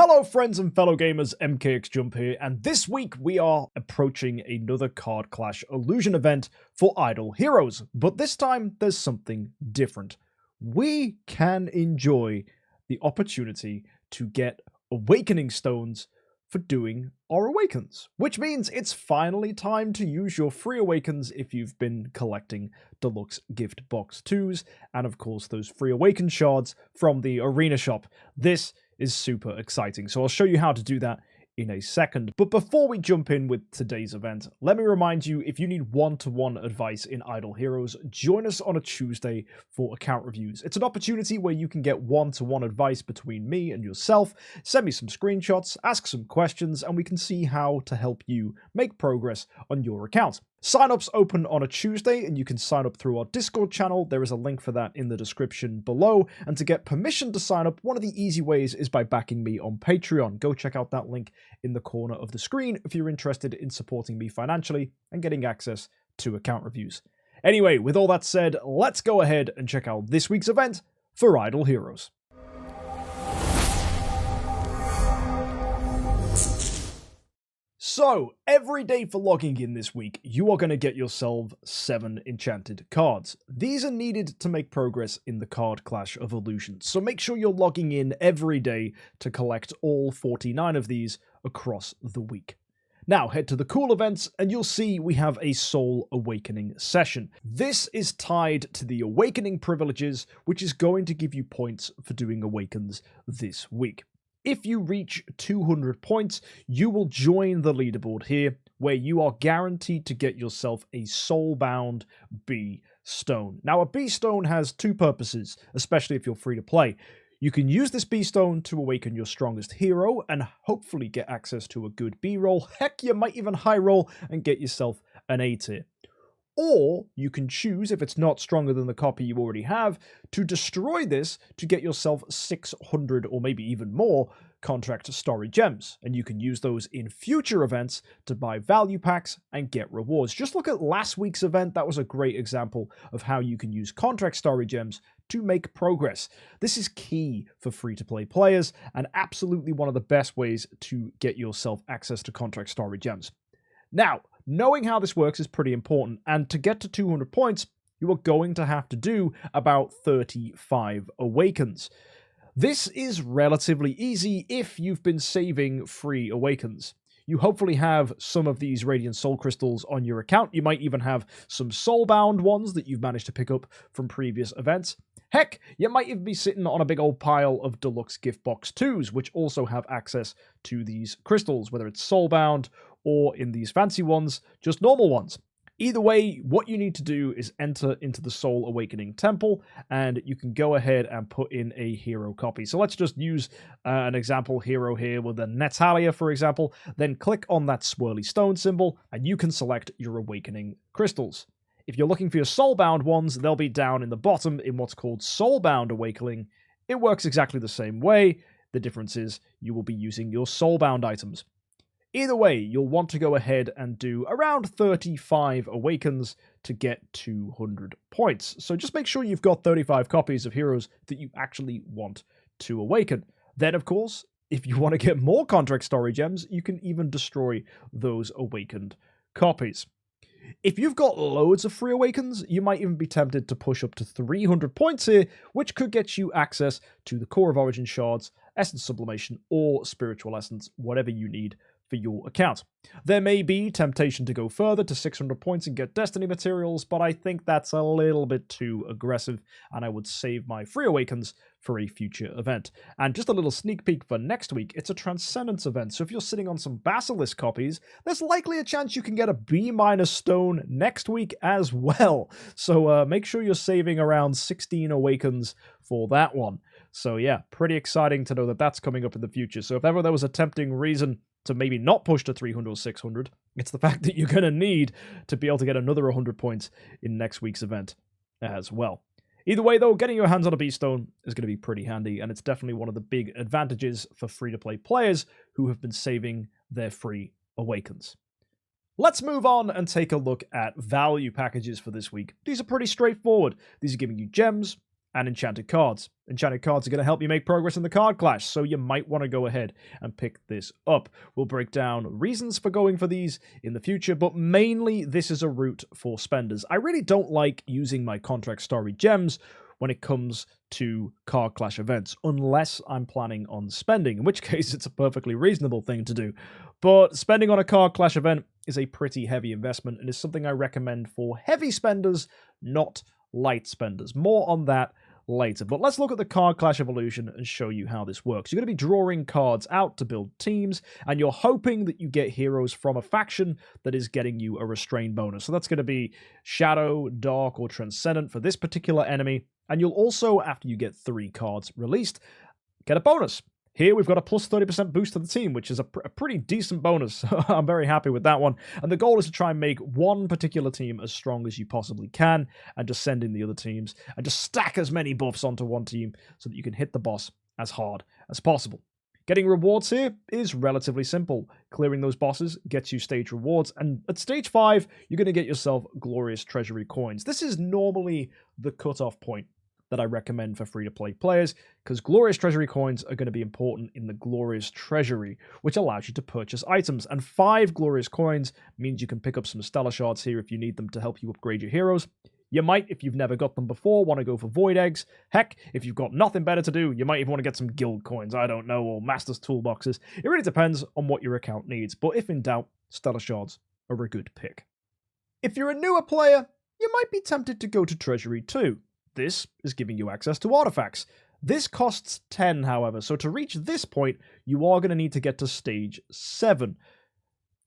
Hello friends and fellow gamers, MKxJUMP here, and this week we are approaching another Card Clash Illusion event for Idle Heroes, but this time there's something different. We can enjoy the opportunity to get Awakening Stones for doing our Awakens, which means it's finally time to use your free Awakens if you've been collecting Deluxe Gift Box 2s, and of course those free Awaken shards from the Arena shop. This is super exciting, so I'll show you how to do that in a second. But before we jump in with today's event, let me remind you, if you need one-to-one advice in Idle Heroes, join us on a Tuesday for account reviews. It's an opportunity where you can get one-to-one advice between me and yourself, send me some screenshots, ask some questions, and we can see how to help you make progress on your account. Sign-ups open on a Tuesday, and you can sign up through our Discord channel. There is a link for that in the description below. And to get permission to sign up, one of the easy ways is by backing me on Patreon. Go check out that link in the corner of the screen if you're interested in supporting me financially and getting access to account reviews. Anyway, with all that said, let's go ahead and check out this week's event for Idle Heroes. So, every day for logging in this week, you are going to get yourself 7 enchanted cards. These are needed to make progress in the Card Clash of Illusions, so make sure you're logging in every day to collect all 49 of these across the week. Now, head to the cool events, and you'll see we have a Soul Awakening session. This is tied to the Awakening privileges, which is going to give you points for doing Awakens this week. If you reach 200 points, you will join the leaderboard here, where you are guaranteed to get yourself a soulbound B stone. Now, a B stone has two purposes, especially if you're free to play. You can use this B stone to awaken your strongest hero and hopefully get access to a good B roll. Heck, you might even high roll and get yourself an A tier. Or you can choose, if it's not stronger than the copy you already have, to destroy this to get yourself 600 or maybe even more contract story gems. And you can use those in future events to buy value packs and get rewards. Just look at last week's event. That was a great example of how you can use contract story gems to make progress. This is key for free-to-play players and absolutely one of the best ways to get yourself access to contract story gems. Now, knowing how this works is pretty important, and to get to 200 points, you are going to have to do about 35 Awakens. This is relatively easy if you've been saving free Awakens. You hopefully have some of these Radiant Soul Crystals on your account. You might even have some Soulbound ones that you've managed to pick up from previous events. Heck, you might even be sitting on a big old pile of Deluxe Gift Box 2s, which also have access to these crystals, whether it's Soulbound or in these fancy ones, just normal ones. Either way, what you need to do is enter into the Soul Awakening Temple, and you can go ahead and put in a hero copy. So let's just use an example hero here with a Natalia, for example. Then click on that swirly stone symbol, and you can select your Awakening crystals. If you're looking for your Soulbound ones, they'll be down in the bottom in what's called Soulbound Awakening. It works exactly the same way. The difference is you will be using your Soulbound items. Either way, you'll want to go ahead and do around 35 Awakens to get 200 points. So just make sure you've got 35 copies of heroes that you actually want to awaken. Then, of course, if you want to get more contract story gems, you can even destroy those awakened copies. If you've got loads of free Awakens, you might even be tempted to push up to 300 points here, which could get you access to the Core of Origin shards, Essence Sublimation, or Spiritual Essence, whatever you need for your account. There may be temptation to go further to 600 points and get Destiny materials, but I think that's a little bit too aggressive, and I would save my free Awakens for a future event. And just a little sneak peek for next week, it's a Transcendence event, so if you're sitting on some Basilisk copies, there's likely a chance you can get a B- stone next week as well. So make sure you're saving around 16 Awakens for that one. So yeah, pretty exciting to know that that's coming up in the future. So if ever there was a tempting reason to maybe not push to 300 or 600, it's the fact that you're going to need to be able to get another 100 points in next week's event as well. Either way, though, getting your hands on a B-Stone is going to be pretty handy, and it's definitely one of the big advantages for free-to-play players who have been saving their free Awakens. Let's move on and take a look at value packages for this week. These are pretty straightforward. These are giving you gems, and enchanted cards. Enchanted cards are going to help you make progress in the card clash, so you might want to go ahead and pick this up. We'll break down reasons for going for these in the future, but mainly this is a route for spenders. I really don't like using my contract story gems when it comes to card clash events, unless I'm planning on spending, in which case it's a perfectly reasonable thing to do. But spending on a card clash event is a pretty heavy investment and is something I recommend for heavy spenders, not light spenders. More on that later. But let's look at the card clash evolution and show you how this works. You're going to be drawing cards out to build teams, and you're hoping that you get heroes from a faction that is getting you a restrain bonus. So that's going to be Shadow, Dark, or Transcendent for this particular enemy. And you'll also, after you get 3 cards released, get a bonus. Here we've got a plus 30% boost to the team, which is a pretty decent bonus. I'm very happy with that one. And the goal is to try and make one particular team as strong as you possibly can, and just send in the other teams, and just stack as many buffs onto one team so that you can hit the boss as hard as possible. Getting rewards here is relatively simple. Clearing those bosses gets you stage rewards, and at stage 5, you're going to get yourself glorious treasury coins. This is normally the cutoff point that I recommend for free-to-play players, because glorious treasury coins are going to be important in the glorious treasury, which allows you to purchase items, and 5 glorious coins means you can pick up some stellar shards here if you need them to help you upgrade your heroes. You might, if you've never got them before, want to go for void eggs. Heck, if you've got nothing better to do, you might even want to get some guild coins, I don't know, or master's toolboxes. It really depends on what your account needs, but if in doubt, stellar shards are a good pick. If you're a newer player, you might be tempted to go to Treasury too. This is giving you access to artifacts. This costs 10, however, so to reach this point, you are going to need to get to stage 7.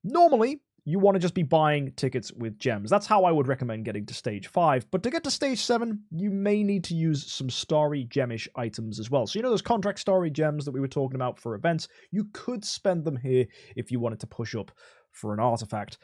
Normally, you want to just be buying tickets with gems. That's how I would recommend getting to stage 5, but to get to stage 7, you may need to use some starry gemish items as well. So you know those contract starry gems that we were talking about for events? You could spend them here if you wanted to push up for an artifact.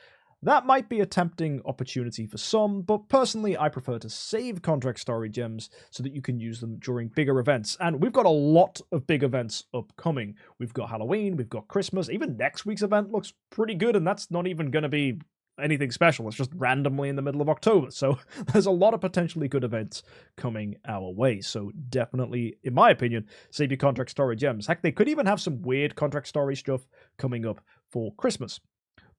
That might be a tempting opportunity for some, but personally I prefer to save contract story gems so that you can use them during bigger events. And we've got a lot of big events upcoming. We've got Halloween, we've got Christmas, even next week's event looks pretty good, and that's not even going to be anything special. It's just randomly in the middle of October. So there's a lot of potentially good events coming our way. So definitely, in my opinion, save your contract story gems. Heck, they could even have some weird contract story stuff coming up for Christmas.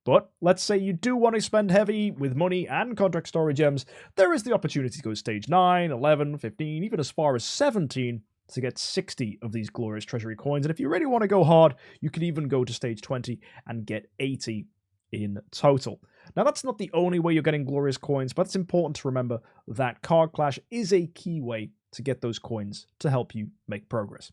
But let's say you do want to spend heavy with money and contract story gems, there is the opportunity to go stage 9, 11, 15, even as far as 17 to get 60 of these glorious treasury coins. And if you really want to go hard, you can even go to stage 20 and get 80 in total. Now, that's not the only way you're getting glorious coins, but it's important to remember that Card Clash is a key way to get those coins to help you make progress.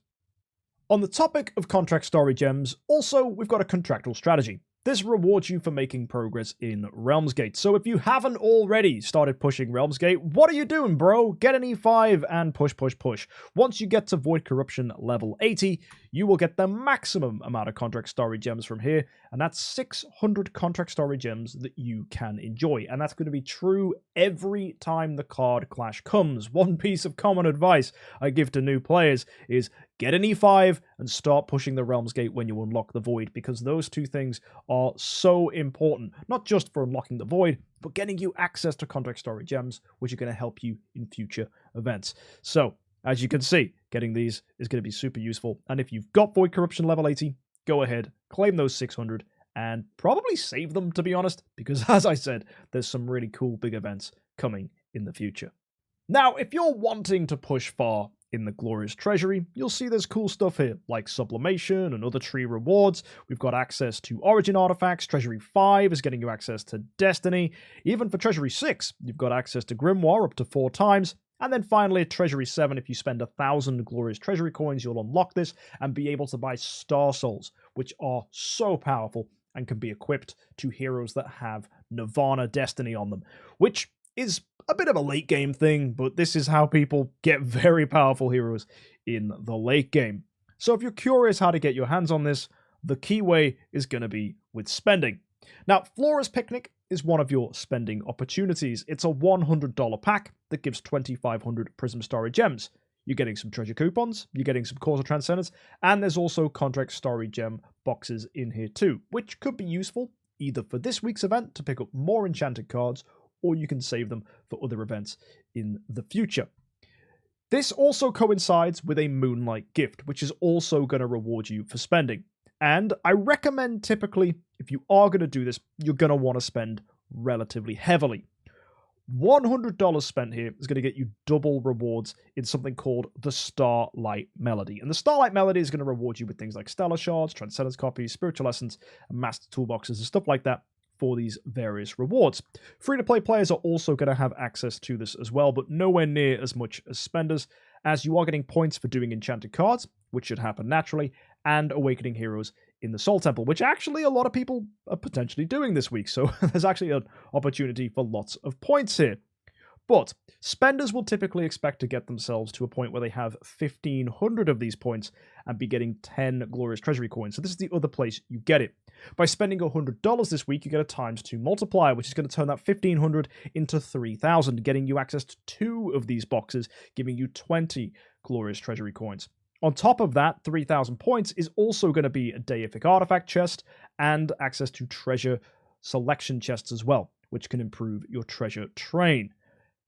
On the topic of contract story gems, also, we've got a contractual strategy. This rewards you for making progress in Realmsgate. So if you haven't already started pushing Realmsgate, what are you doing, bro? Get an E5 and push, push, push. Once you get to Void Corruption level 80, you will get the maximum amount of contract story gems from here, and that's 600 contract story gems that you can enjoy. And that's going to be true every time the card clash comes. One piece of common advice I give to new players is get an E5 and start pushing the Realmsgate when you unlock the Void, because those two things are so important, not just for unlocking the Void, but getting you access to contract story gems, which are going to help you in future events. So, as you can see, getting these is going to be super useful, and if you've got Void Corruption level 80, go ahead, claim those 600, and probably save them, to be honest, because as I said, there's some really cool big events coming in the future. Now, if you're wanting to push far in the Glorious Treasury, you'll see there's cool stuff here, like Sublimation and other tree rewards. We've got access to Origin artifacts. Treasury 5 is getting you access to Destiny. Even for Treasury 6, you've got access to Grimoire up to 4 times. And then finally, at Treasury 7, if you spend 1,000 Glorious Treasury coins, you'll unlock this and be able to buy Star Souls, which are so powerful and can be equipped to heroes that have Nirvana Destiny on them, which is a bit of a late game thing, but this is how people get very powerful heroes in the late game. So if you're curious how to get your hands on this, the key way is going to be with spending. Now, Flora's Picnic is one of your spending opportunities. It's a $100 pack that gives 2,500 Prism Story Gems. You're getting some treasure coupons, you're getting some Cause of Transcendence, and there's also Contract Story Gem boxes in here too, which could be useful either for this week's event to pick up more enchanted cards, or you can save them for other events in the future. This also coincides with a Moonlight gift, which is also going to reward you for spending. And I recommend typically, if you are going to do this, you're going to want to spend relatively heavily. $100 spent here is going to get you double rewards in something called the Starlight Melody. And the Starlight Melody is going to reward you with things like Stellar Shards, Transcendence Copies, Spiritual Essence, and Master Toolboxes and stuff like that for these various rewards. Free-to-play players are also going to have access to this as well, but nowhere near as much as spenders, as you are getting points for doing enchanted cards, which should happen naturally, and awakening heroes in the Soul Temple, which actually a lot of people are potentially doing this week, so there's actually an opportunity for lots of points here. But spenders will typically expect to get themselves to a point where they have 1,500 of these points and be getting 10 Glorious Treasury coins. So this is the other place you get it. By spending $100 this week, you get a ×2 multiplier, which is going to turn that 1,500 into 3,000, getting you access to 2 of these boxes, giving you 20 Glorious Treasury coins. On top of that, 3,000 points is also going to be a Deific Artifact chest and access to treasure selection chests as well, which can improve your treasure train.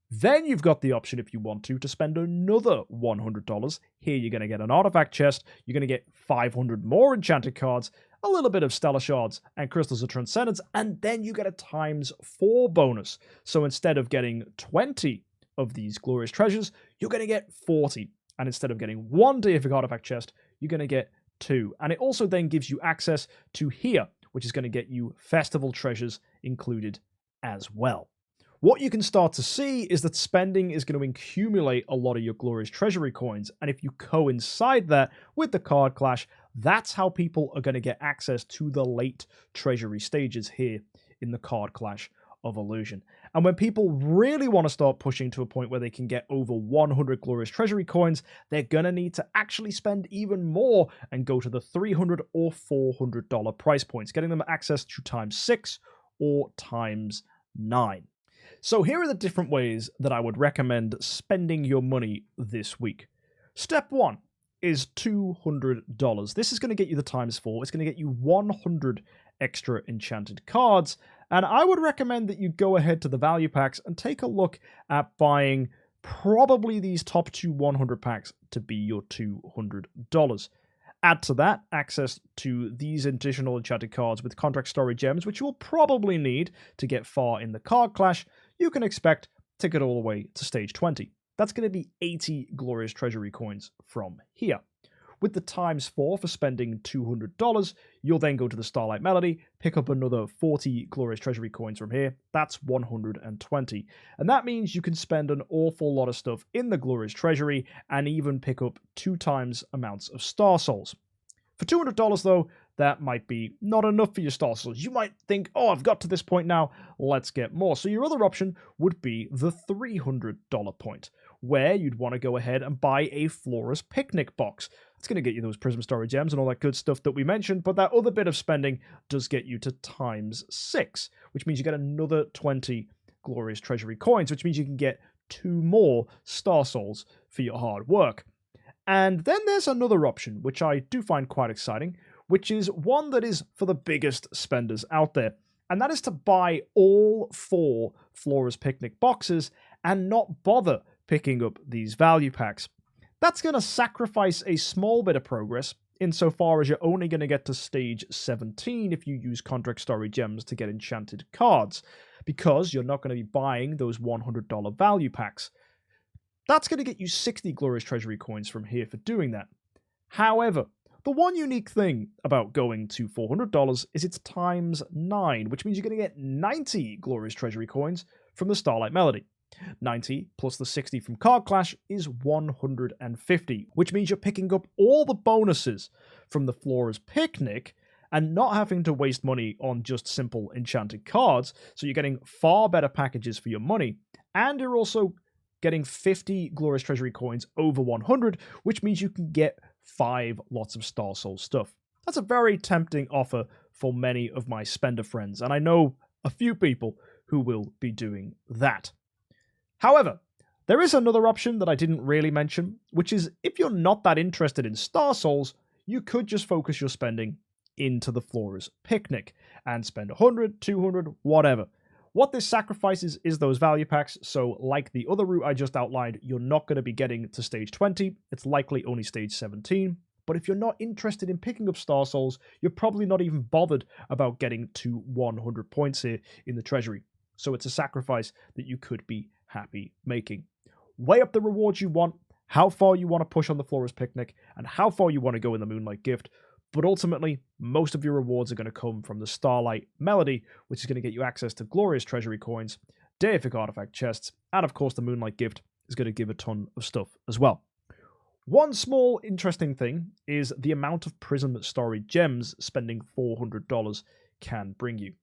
Then you've got the option, if you want to spend another $100. Here you're going to get an artifact chest, you're going to get 500 more enchanted cards, a little bit of Stellar Shards and Crystals of Transcendence, and then you get a ×4 bonus. So instead of getting 20 of these glorious treasures, you're going to get 40. And instead of getting 1 Deific Artifact chest, you're going to get 2. And it also then gives you access to here, which is going to get you festival treasures included as well. What you can start to see is that spending is going to accumulate a lot of your Glorious Treasury coins, and if you coincide that with the card clash, that's how people are going to get access to the late Treasury stages here in the card clash of Illusion. And when people really want to start pushing to a point where they can get over 100 Glorious Treasury coins, they're going to need to actually spend even more and go to the $300 or $400 price points, getting them access to ×6 or ×9. So here are the different ways that I would recommend spending your money this week. Step 1 is $200. This is going to get you the ×4. It's going to get you 100 extra enchanted cards. And I would recommend that you go ahead to the value packs and take a look at buying probably these top 2 100 packs to be your $200. Add to that access to these additional enchanted cards with contract story gems, which you will probably need to get far in the card clash. You can expect to get all the way to stage 20. That's going to be 80 Glorious Treasury coins from here. With the ×4 for spending $200, you'll then go to the Starlight Melody, pick up another 40 Glorious Treasury coins from here. That's 120. And that means you can spend an awful lot of stuff in the Glorious Treasury and even pick up 2 times amounts of Star Souls. For $200 though, that might be not enough for your Star Souls. You might think, oh, I've got to this point now, let's get more. So your other option would be the $300 point, where you'd want to go ahead and buy a Flora's Picnic box. It's going to get you those Prism Story Gems and all that good stuff that we mentioned, but that other bit of spending does get you to ×6, which means you get another 20 Glorious Treasury coins, which means you can get 2 more Star Souls for your hard work. And then there's another option, which I do find quite exciting, which is one that is for the biggest spenders out there. And that is to buy all 4 Flora's Picnic boxes and not bother picking up these value packs. That's going to sacrifice a small bit of progress, insofar as you're only going to get to stage 17 if you use contract story gems to get enchanted cards, because you're not going to be buying those $100 value packs. That's going to get you 60 Glorious Treasury coins from here for doing that. However, the one unique thing about going to $400 is it's ×9, which means you're going to get 90 Glorious Treasury coins from the Starlight Melody. 90 plus the 60 from Card Clash is 150, which means you're picking up all the bonuses from the Flora's Picnic and not having to waste money on just simple enchanted cards, so you're getting far better packages for your money, and you're also getting 50 Glorious Treasury coins over 100, which means you can get 5 lots of Star Soul stuff. That's a very tempting offer for many of my spender friends, and I know a few people who will be doing that. However, there is another option that I didn't really mention, which is if you're not that interested in Star Souls, you could just focus your spending into the Flora's Picnic and spend 100, 200, whatever. What this sacrifices is those value packs, so like the other route I just outlined, you're not going to be getting to stage 20, it's likely only stage 17, but if you're not interested in picking up Star Souls, you're probably not even bothered about getting to 100 points here in the Treasury, so it's a sacrifice that you could be happy making. Weigh up the rewards you want, how far you want to push on the Florist Picnic, and how far you want to go in the Moonlight Gift. But ultimately, most of your rewards are going to come from the Starlight Melody, which is going to get you access to glorious Treasury coins, deific artifact chests, and of course the Moonlight Gift is going to give a ton of stuff as well. One small interesting thing is the amount of Prism Story Gems spending $400 can bring you.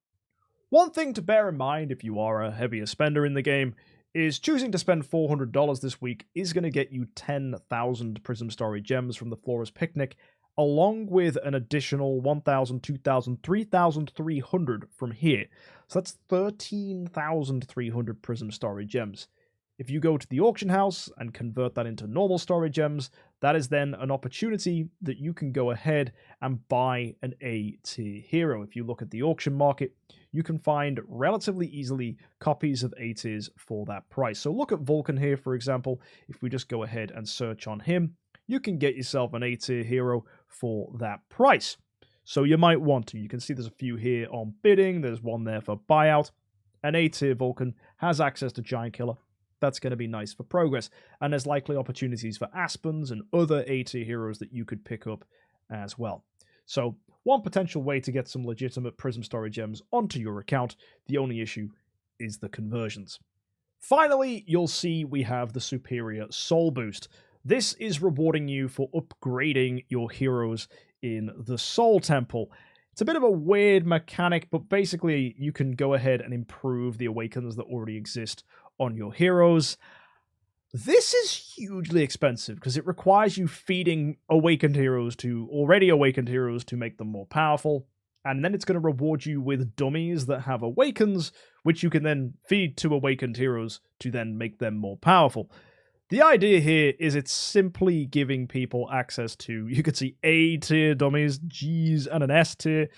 One thing to bear in mind if you are a heavier spender in the game is choosing to spend $400 this week is going to get you 10,000 Prism Story Gems from the Florist Picnic, along with an additional 1,000, 2,000, 3,300 from here. So that's 13,300 Prism Story Gems. If you go to the auction house and convert that into normal story gems, that is then an opportunity that you can go ahead and buy an A tier hero. If you look at the auction market, you can find relatively easily copies of A tiers for that price. So look at Vulcan here, for example. If we just go ahead and search on him, you can get yourself an A tier hero for that price. So you might want to. You can see there's a few here on bidding. There's one there for buyout. An A tier Vulcan has access to Giant Killer. That's going to be nice for progress. And there's likely opportunities for Aspens and other A tier heroes that you could pick up as well. So one potential way to get some legitimate Prism Story Gems onto your account. The only issue is the conversions. Finally, you'll see we have the Superior Soul Boost. This is rewarding you for upgrading your heroes in the Soul Temple. It's a bit of a weird mechanic, but basically you can go ahead and improve the Awakens that already exist on your heroes. This is hugely expensive because it requires you feeding awakened heroes to already awakened heroes to make them more powerful, and then it's going to reward you with dummies that have Awakens, which you can then feed to awakened heroes to then make them more powerful. The idea here is it's simply giving people access to, you could see A tier dummies, G's, and an S tier.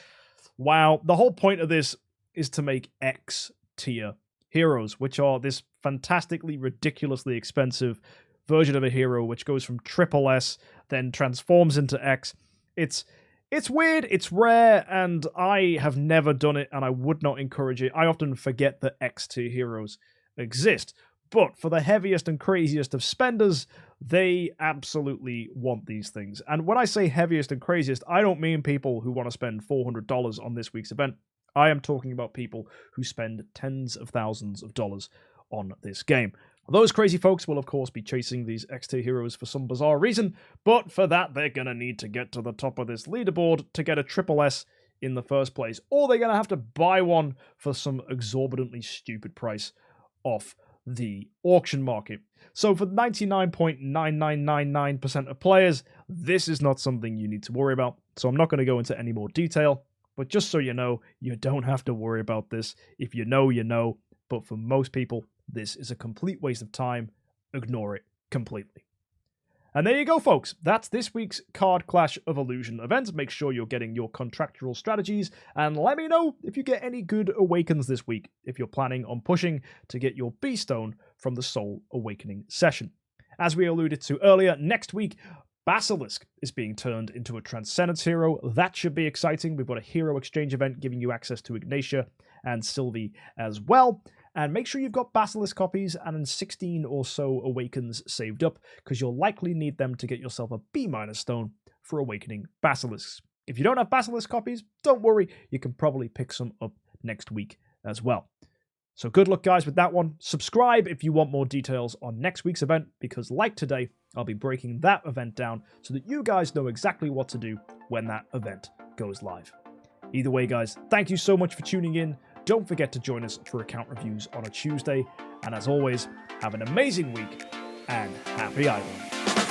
Wow, the whole point of this is to make X tier heroes, which are this fantastically, ridiculously expensive version of a hero which goes from triple S, then transforms into X. It's weird, it's rare, and I have never done it, and I would not encourage it. I often forget that X tier heroes exist. But for the heaviest and craziest of spenders, they absolutely want these things. And when I say heaviest and craziest, I don't mean people who want to spend $400 on this week's event. I am talking about people who spend tens of thousands of dollars on this game. Those crazy folks will, of course, be chasing these X-tier heroes for some bizarre reason, but for that, they're going to need to get to the top of this leaderboard to get a triple S in the first place, or they're going to have to buy one for some exorbitantly stupid price off the auction market. So for 99.9999% of players, this is not something you need to worry about. So I'm not going to go into any more detail, but just so you know, you don't have to worry about this. If you know, you know. But for most people, this is a complete waste of time. Ignore it completely. And there you go, folks. That's this week's Card Clash of Illusion event. Make sure you're getting your contractual strategies, and let me know if you get any good Awakens this week, if you're planning on pushing to get your B-Stone from the Soul Awakening session. As we alluded to earlier, next week, Basilisk is being turned into a Transcendence hero. That should be exciting. We've got a hero exchange event giving you access to Ignatia and Sylvie as well. And make sure you've got Basilisk copies and 16 or so Awakens saved up, because you'll likely need them to get yourself a B- stone for Awakening Basilisks. If you don't have Basilisk copies, don't worry, you can probably pick some up next week as well. So good luck, guys, with that one. Subscribe if you want more details on next week's event, because like today, I'll be breaking that event down so that you guys know exactly what to do when that event goes live. Either way, guys, thank you so much for tuning in. Don't forget to join us for account reviews on a Tuesday. And as always, have an amazing week and happy idling.